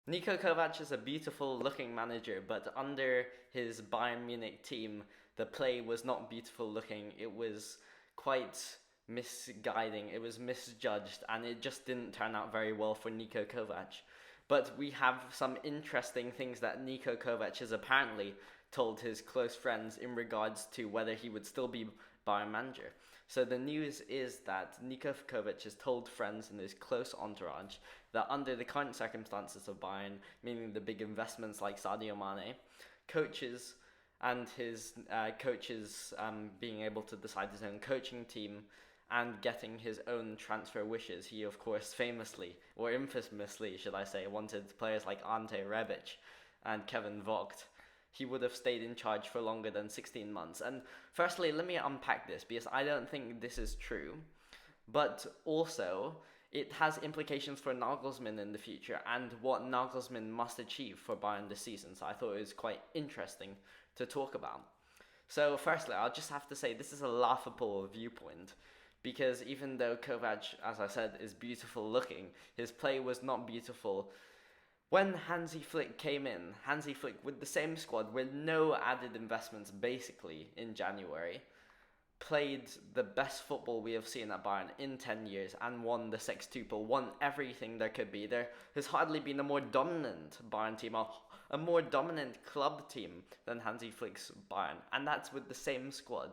Niko Kovac is a beautiful looking manager, but under his Bayern Munich team, the play was not beautiful looking. It was quite misguiding, it was misjudged, and it just didn't turn out very well for Niko Kovac. But we have some interesting things that Niko Kovac has apparently told his close friends in regards to whether he would still be Bayern manager. So the news is that Niko Kovac has told friends in his close entourage that under the current circumstances of Bayern, meaning the big investments like Sadio Mane, coaches and his coaches being able to decide his own coaching team and getting his own transfer wishes. He, of course, famously, or infamously, should I say, wanted players like Ante Rebic and Kevin Vogt. He would have stayed in charge for longer than 16 months. And firstly, let me unpack this, because I don't think this is true. But also, it has implications for Nagelsmann in the future and what Nagelsmann must achieve for Bayern this season. So I thought it was quite interesting to talk about. So firstly, I'll just have to say this is a laughable viewpoint, because even though Kovac, as I said, is beautiful looking, his play was not beautiful. When Hansi Flick came in, Hansi Flick with the same squad, with no added investments basically in January, played the best football we have seen at Bayern in 10 years and won the sextuple, won everything there could be. There has hardly been a more dominant Bayern team, a more dominant club team than Hansi Flick's Bayern, and that's with the same squad.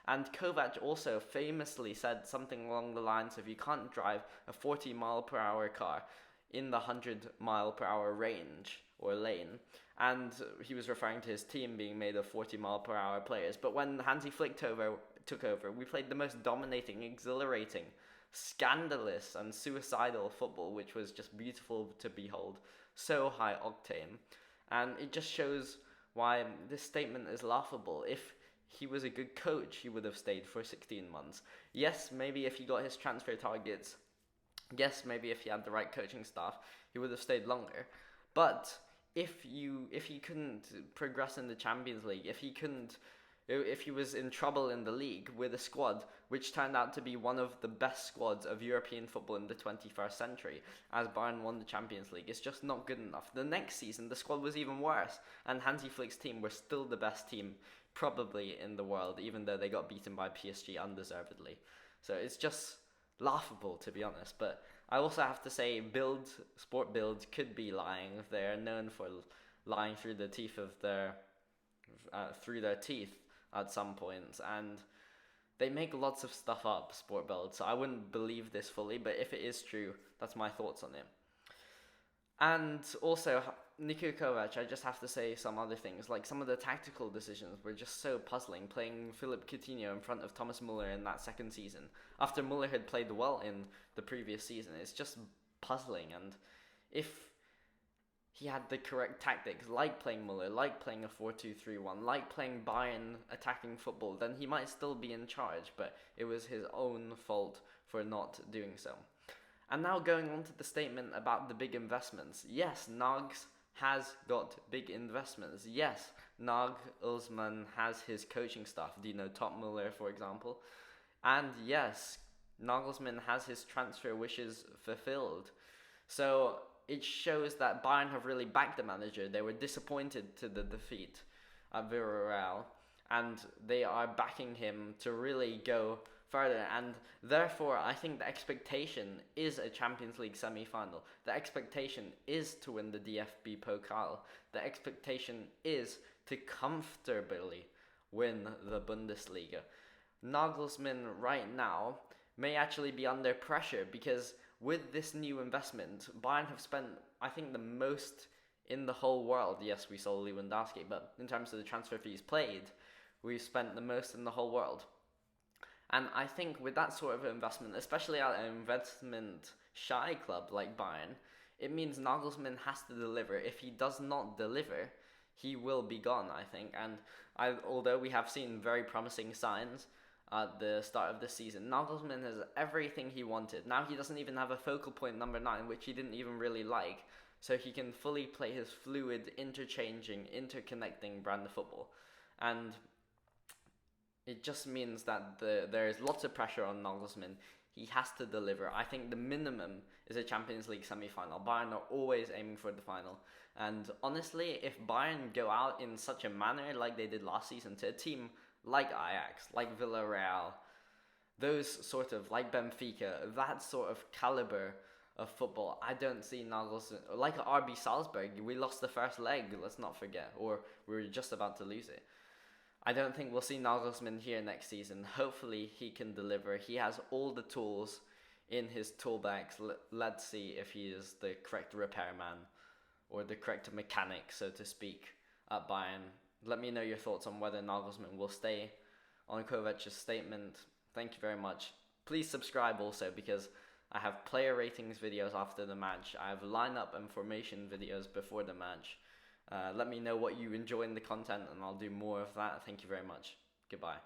And Kovac also famously said something along the lines of, you can't drive a 40-mile-per-hour car in the 100-mile-per-hour range or lane, and he was referring to his team being made of 40-mile-per-hour players. But when Hansi Flick took over, we played the most dominating, exhilarating, scandalous and suicidal football, which was just beautiful to behold, so high octane. And it just shows why this statement is laughable. If he was a good coach, he would have stayed for 16 months. Yes, maybe if he got his transfer targets, yes, maybe if he had the right coaching staff, he would have stayed longer. But if he couldn't progress in the Champions League, if he was in trouble in the league with a squad which turned out to be one of the best squads of European football in the 21st century, as Bayern won the Champions League, it's just not good enough. The next season, the squad was even worse, and Hansi Flick's team were still the best team probably in the world, even though they got beaten by PSG undeservedly. So it's just laughable, to be honest. But I also have to say, Sport Bild could be lying. They're known for lying through the teeth of their teeth at some points, and they make lots of stuff up, Sport Bild. So I wouldn't believe this fully, but if it is true, that's my thoughts on it. And also, Niko Kovac, I just have to say some other things. Like, some of the tactical decisions were just so puzzling. Playing Philippe Coutinho in front of Thomas Muller in that second season, after Muller had played well in the previous season, it's just puzzling. And if he had the correct tactics, like playing Muller, like playing a 4-2-3-1, like playing Bayern attacking football, then he might still be in charge, but it was his own fault for not doing so. And now going on to the statement about the big investments. Yes, Nags has got big investments. Yes, Nagelsmann has his coaching staff, Top Muller, for example. And yes, Nagelsmann has his transfer wishes fulfilled. So it shows that Bayern have really backed the manager. They were disappointed to the defeat at Villarreal, and they are backing him to really go further. And therefore, I think the expectation is a Champions League semi-final. The expectation is to win the DFB Pokal. The expectation is to comfortably win the Bundesliga. Nagelsmann right now may actually be under pressure, because with this new investment, Bayern have spent, I think, the most in the whole world. Yes, we saw Lewandowski, but in terms of the transfer fees played, we've spent the most in the whole world. And I think with that sort of investment, especially at an investment-shy club like Bayern, it means Nagelsmann has to deliver. If he does not deliver, he will be gone, I think. And although we have seen very promising signs at the start of the season, Nagelsmann has everything he wanted. Now he doesn't even have a focal point number 9, which he didn't even really like, so he can fully play his fluid, interchanging, interconnecting brand of football. And it just means that there is lots of pressure on Nagelsmann. He has to deliver. I think the minimum is a Champions League semi-final. Bayern are always aiming for the final. And honestly, if Bayern go out in such a manner like they did last season to a team like Ajax, like Villarreal, those sort of, like Benfica, that sort of caliber of football, I don't see Nagelsmann, like RB Salzburg, we lost the first leg, let's not forget, or we were just about to lose it. I don't think we'll see Nagelsmann here next season. Hopefully he can deliver. He has all the tools in his toolbox. Let's see if he is the correct repairman or the correct mechanic, so to speak, at Bayern. Let me know your thoughts on whether Nagelsmann will stay on Kovac's statement. Thank you very much. Please subscribe also, because I have player ratings videos after the match. I have lineup and formation videos before the match. Let me know what you enjoy in the content and I'll do more of that. Thank you very much. Goodbye.